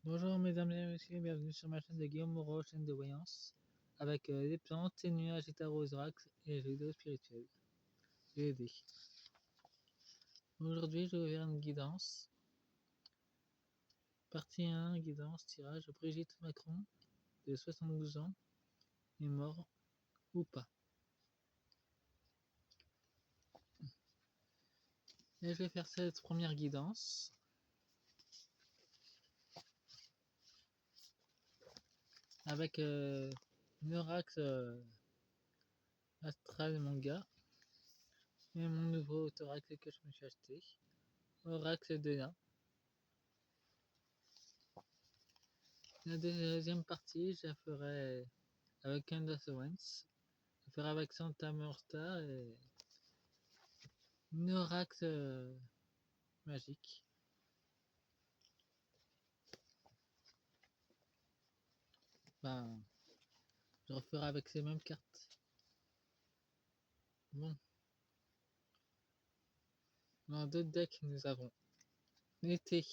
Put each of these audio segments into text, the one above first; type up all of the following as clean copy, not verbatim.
Bonjour mesdames et messieurs, bienvenue sur ma chaîne de Guillaume Moreau, chaîne de voyance, avec des plantes, des nuages, des tarots orax et jeux vidéo spirituels. GD. Aujourd'hui, je vais faire une guidance. Partie 1, guidance, tirage. Brigitte Macron, de 72 ans, est mort ou pas. Et je vais faire cette première guidance. Avec une orax astral manga et mon nouveau thorax que je me suis acheté. Orax de là. La deuxième partie, je la ferai avec Candace Owens. Je ferai avec Santa Morta et Norax magique. Ben, je referai avec ces mêmes cartes. Bon. Dans d'autres decks, nous avons l'été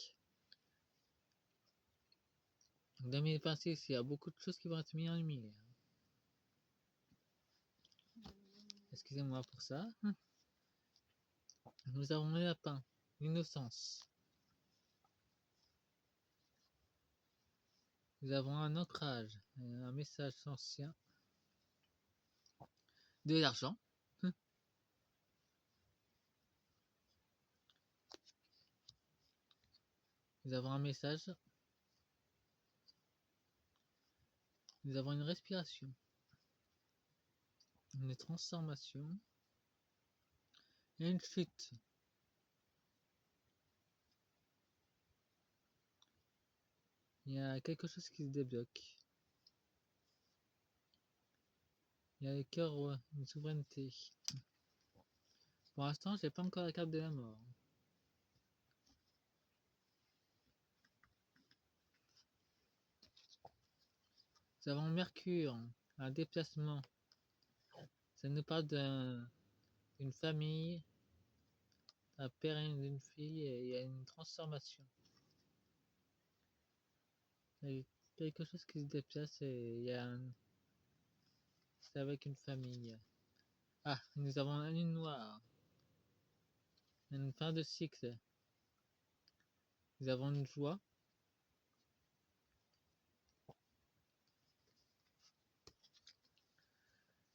2026. Il y a beaucoup de choses qui vont être mises en lumière. Excusez-moi pour ça. Nous avons le lapin, l'innocence. Nous avons un ancrage, un message ancien. De l'argent. Nous avons un message. Nous avons une respiration. Une transformation. Et une chute. Il y a quelque chose qui se débloque. Il y a le cœur, une souveraineté. Pour l'instant, j'ai pas encore la carte de la mort. Nous avons Mercure, un déplacement. Ça nous parle d'une famille, un père et d'une fille, et il y a une transformation. Il y a quelque chose qui se déplace et il y a c'est avec une famille. Ah, nous avons la lune noire. Une fin de cycle. Nous avons une joie.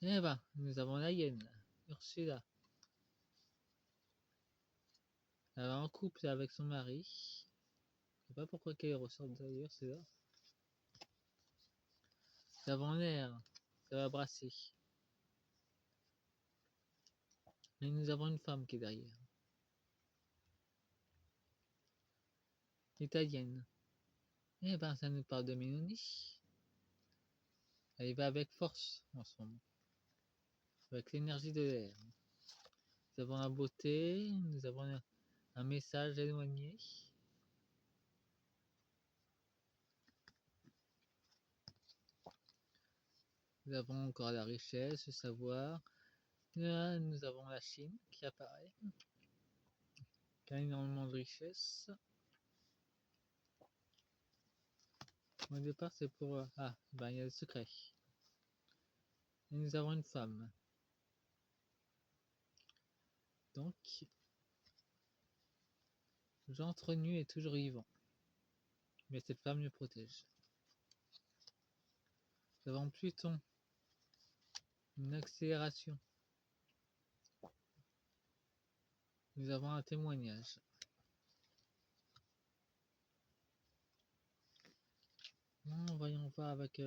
Et ben, nous avons la hyène, Ursula. Elle est en couple avec son mari. Je sais pas pourquoi qu'elle ressort d'ailleurs, c'est là. Nous avons l'air, ça va brasser. Et nous avons une femme qui est derrière. Italienne. Eh ben, ça nous parle de Mélanie. Elle y va avec force en ce moment. Avec l'énergie de l'air. Nous avons la beauté, nous avons un message éloigné. Nous avons encore la richesse, le savoir. Là, nous avons la Chine qui apparaît. Qui a énormément de richesse. Au départ, c'est pour... Ah, ben il y a le secret. Et nous avons une femme. Donc, j'entre nu est toujours vivant. Mais cette femme le protège. Nous avons Pluton. Une accélération. Nous avons un témoignage. Bon, voyons voir avec...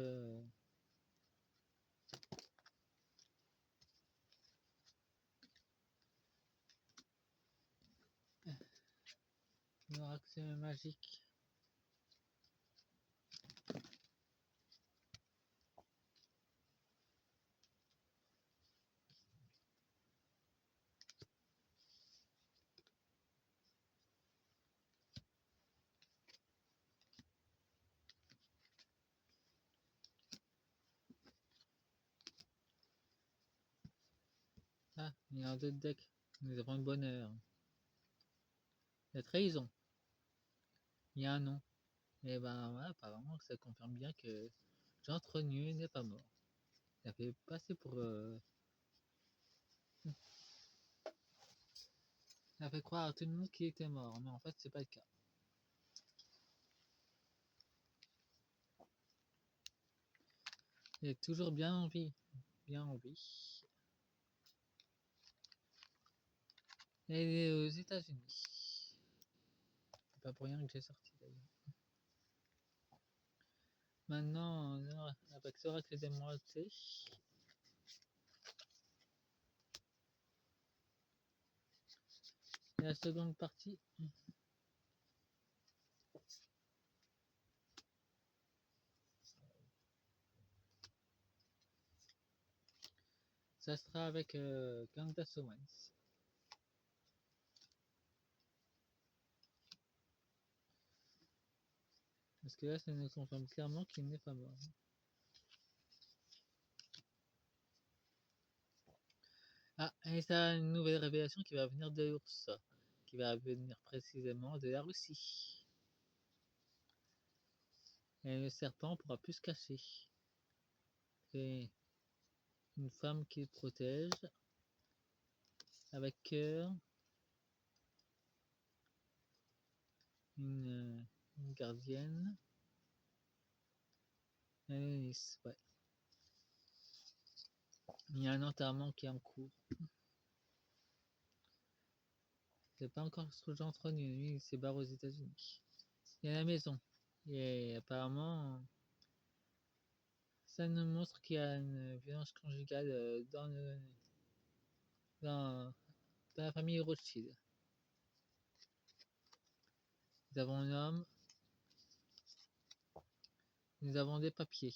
L'oracle magique. Ah, il y a un autre deck. Nous avons le bonheur. La trahison. Il y a un nom. Et ben ouais, apparemment ça confirme bien que Jean Trogneux n'est pas mort. Il a fait passer pour... il a fait croire à tout le monde qu'il était mort, mais en fait c'est pas le cas. Il est toujours bien en vie. Bien en vie. Et il est aux États-Unis. C'est pas pour rien que j'ai sorti d'ailleurs. Maintenant, avec Sorac les émeraudes, et la seconde partie, ça sera avec Candace Owens. Parce que là, ça nous confirme clairement qu'il n'est pas mort. Ah, et ça, une nouvelle révélation qui va venir de l'ours, qui va venir précisément de la Russie. Et le serpent pourra plus se cacher. C'est une femme qui le protège, avec cœur, une gardienne, et une lys, ouais. Il y a un enterrement qui est en cours. C'est pas encore ce genre entre nous, lui il s'est barré aux États-Unis. Il y a la maison. Et apparemment, ça nous montre qu'il y a une violence conjugale dans, dans la famille Rothschild. Nous avons un homme, nous avons des papiers.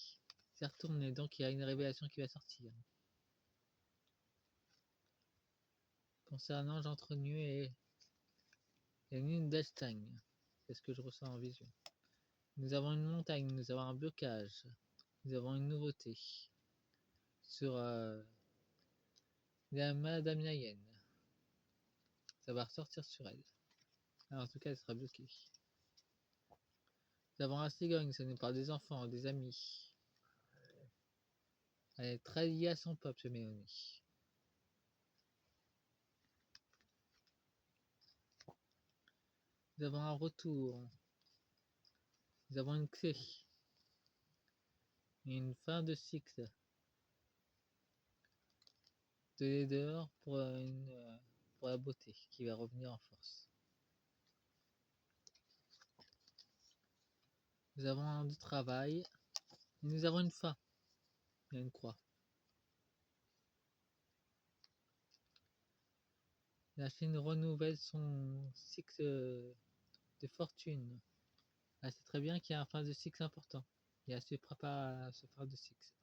C'est retourné, donc il y a une révélation qui va sortir. Concernant Jean Trogneux et Lindenstein, c'est ce que je ressens en vision. Nous avons une montagne, nous avons un blocage, nous avons une nouveauté sur la Madame Nayen. Ça va ressortir sur elle. Alors, en tout cas, elle sera bloquée. Nous avons la cigogne, ça nous parle des enfants, des amis. Elle est très liée à son peuple, Mélanie. Nous avons un retour. Nous avons une clé. Et une fin de cycle. De laideur pour la beauté, qui va revenir en force. Nous avons du travail. Et nous avons une fin. Il y a une croix. La Chine renouvelle son cycle de fortune. Elle sait très bien qu'il y a un fin de cycle important. Et elle se prépare à ce fin de cycle.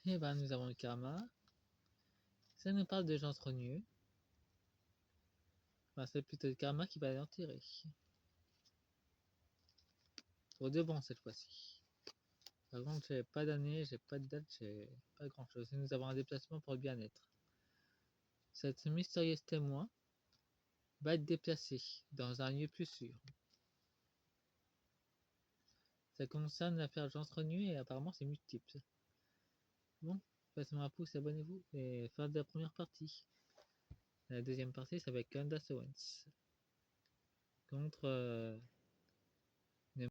Et ben nous avons le karma. Ça nous parle de gens trogneux. Enfin, c'est plutôt le karma qui va l'enterrer. Pour de bon cette fois-ci. Par contre, j'ai pas d'année, j'ai pas de date, j'ai pas grand chose. Et nous avons un déplacement pour le bien-être. Cette mystérieuse témoin va être déplacée dans un lieu plus sûr. Ça concerne l'affaire Jean Trogneux et apparemment c'est multiple. Bon, passez-moi un pouce, abonnez-vous et fin de la première partie. La deuxième partie, ça va être Candace Owens contre